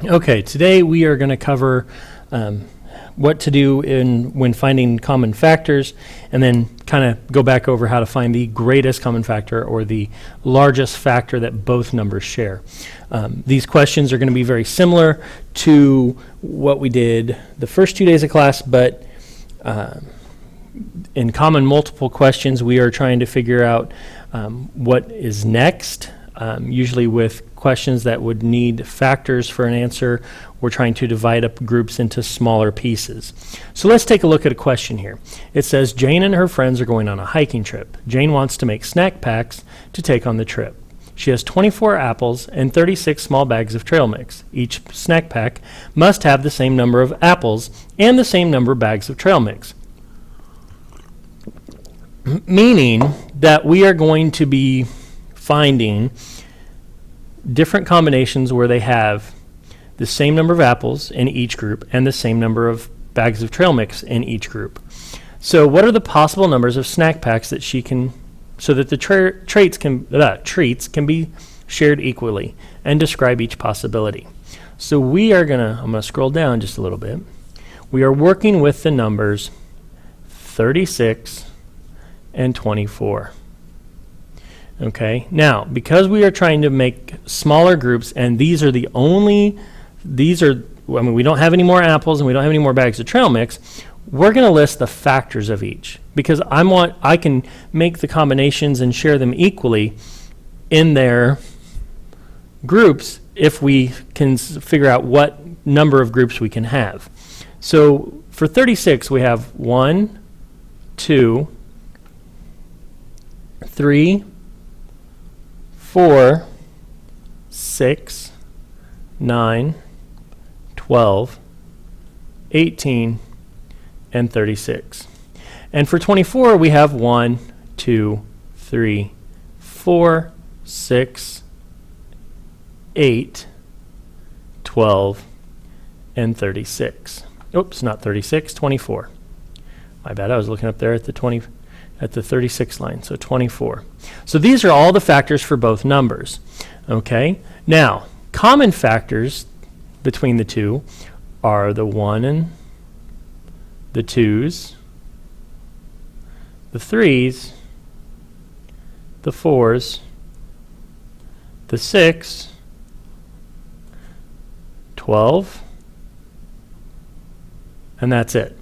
Okay, today we are going to cover what to do when finding common factors, and then kind of go back over how to find the greatest common factor or the largest factor that both numbers share. These questions are going to be very similar to what we did the first 2 days of class, but in common multiple questions, we are trying to figure out what is next. Usually with questions that would need factors for an answer, we're trying to divide up groups into smaller pieces. So let's take a look at a question here. It says Jane and her friends are going on a hiking trip. Jane wants to make snack packs to take on the trip. She has 24 apples and 36 small bags of trail mix. Each snack pack must have the same number of apples and the same number of bags of trail mix. Meaning that we are going to be finding different combinations where they have the same number of apples in each group and the same number of bags of trail mix in each group. So what are the possible numbers of snack packs that she can, so that the treats can be shared equally, and describe each possibility. So I'm gonna scroll down just a little bit. We are working with the numbers 36 and 24. Okay, now because we are trying to make smaller groups, and we don't have any more apples and we don't have any more bags of trail mix, we're going to list the factors of each, because I can make the combinations and share them equally in their groups if we can figure out what number of groups we can have. So for 36 we have 1, 2, 3, 4, 6, 9, 12, 18, and 36. And for 24, we have 1, 2, 3, 4, 6, 8, 12, and 36. Oops, not 36, 24. My bad, I was looking up there at the 36 line, so 24. So these are all the factors for both numbers. Okay, now common factors between the two are the 1 and the 2s, the 3s, the 4s, the 6, 12, and that's it.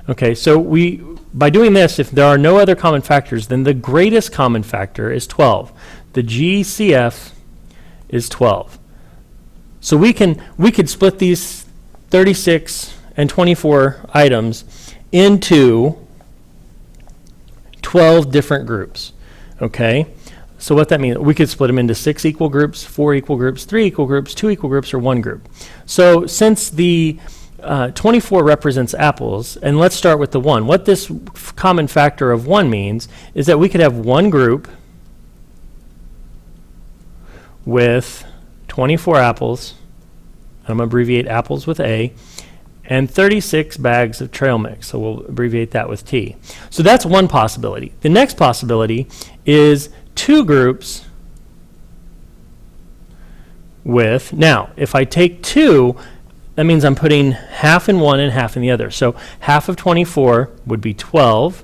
Okay, so by doing this, if there are no other common factors, then the greatest common factor is 12. The GCF is 12. So we could split these 36 and 24 items into 12 different groups. Okay? So what that means, we could split them into 6 equal groups, 4 equal groups, 3 equal groups, 2 equal groups, or 1 group. So since the 24 represents apples, and let's start with the 1. What this common factor of 1 means is that we could have one group with 24 apples, and I'm going to abbreviate apples with A, and 36 bags of trail mix, so we'll abbreviate that with T. So that's one possibility. The next possibility is 2 groups with, now if I take 2, that means I'm putting half in one and half in the other. So half of 24 would be 12,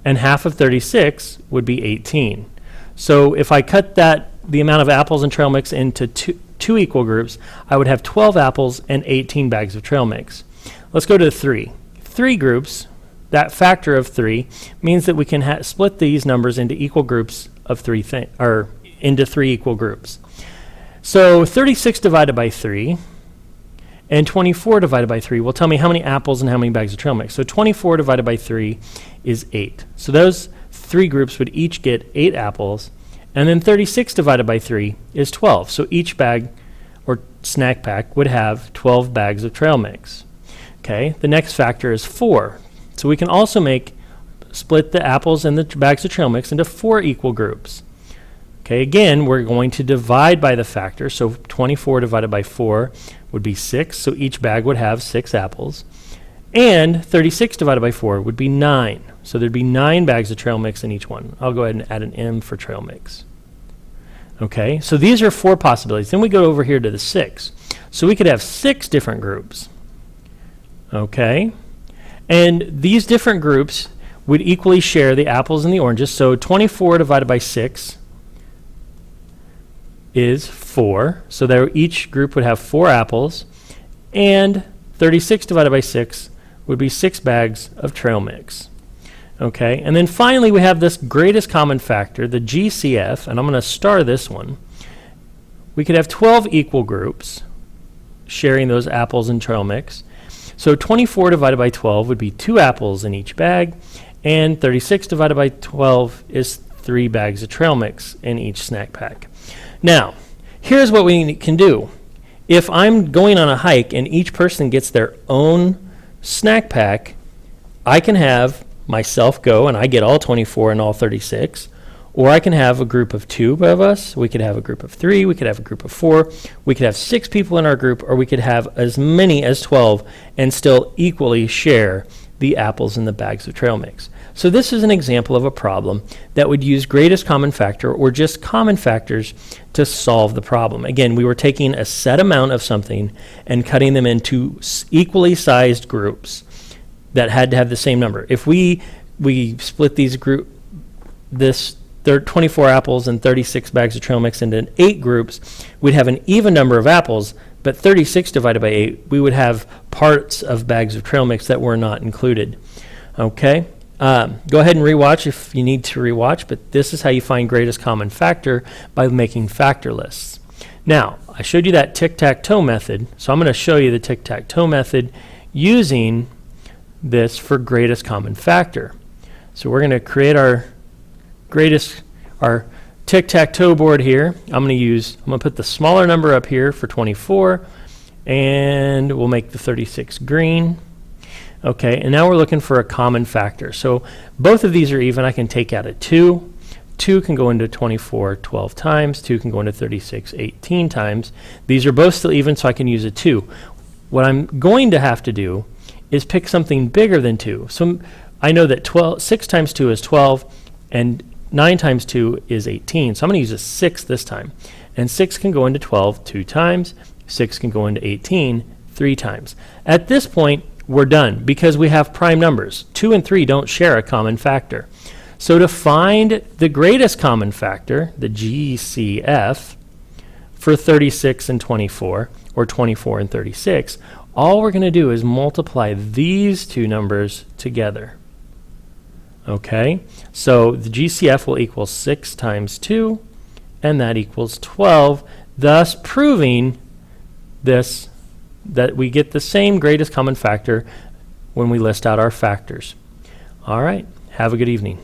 and half of 36 would be 18. So if I cut the amount of apples and trail mix into two equal groups, I would have 12 apples and 18 bags of trail mix. Let's go to 3. 3 groups, that factor of 3, means that we can split these numbers into equal groups of into 3 equal groups. So 36 divided by 3 and 24 divided by 3 will tell me how many apples and how many bags of trail mix. So 24 divided by 3 is 8. So those 3 groups would each get 8 apples, and then 36 divided by 3 is 12. So each bag or snack pack would have 12 bags of trail mix. Okay, the next factor is 4. So we can also split the apples and the bags of trail mix into 4 equal groups. Okay, again, we're going to divide by the factor, so 24 divided by 4 would be 6, so each bag would have 6 apples. And 36 divided by 4 would be 9, so there'd be 9 bags of trail mix in each one. I'll go ahead and add an M for trail mix. Okay, so these are 4 possibilities. Then we go over here to the 6. So we could have 6 different groups. Okay, and these different groups would equally share the apples and the oranges. So 24 divided by 6 is 4. So there each group would have 4 apples, and 36 divided by 6 would be 6 bags of trail mix. Okay, and then finally we have this greatest common factor, the GCF, and I'm going to star this one. We could have 12 equal groups sharing those apples and trail mix. So 24 divided by 12 would be 2 apples in each bag, and 36 divided by 12 is 3 bags of trail mix in each snack pack. Now, here's what we can do. If I'm going on a hike and each person gets their own snack pack, I can have myself go and I get all 24 and all 36, or I can have a group of 2 of us, we could have a group of 3, we could have a group of 4, we could have 6 people in our group, or we could have as many as 12 and still equally share the apples and the bags of trail mix. So this is an example of a problem that would use greatest common factor or just common factors to solve the problem. Again, we were taking a set amount of something and cutting them into equally sized groups that had to have the same number. If we split these 24 apples and 36 bags of trail mix into 8 groups, we'd have an even number of apples, but 36 divided by 8, we would have parts of bags of trail mix that were not included. Okay, go ahead and rewatch if you need to rewatch, but this is how you find greatest common factor, by making factor lists. Now, I showed you that tic-tac-toe method, so I'm going to show you the tic-tac-toe method using this for greatest common factor. So we're going to create our tic-tac-toe board here. I'm going to put the smaller number up here for 24, and we'll make the 36 green. Okay, and now we're looking for a common factor. So both of these are even. I can take out a 2. 2 can go into 24 12 times. 2 can go into 36 18 times. These are both still even, so I can use a 2. What I'm going to have to do is pick something bigger than 2. So I know that 6 times 2 is 12, and 9 times 2 is 18. So I'm going to use a 6 this time. And 6 can go into 12 2 times. 6 can go into 18 3 times. At this point, we're done because we have prime numbers. 2 and 3 don't share a common factor. So to find the greatest common factor, the GCF, for 36 and 24, or 24 and 36, all we're going to do is multiply these 2 numbers together. Okay, so the GCF will equal 6 times 2, and that equals 12, thus proving this, that we get the same greatest common factor when we list out our factors. All right, have a good evening.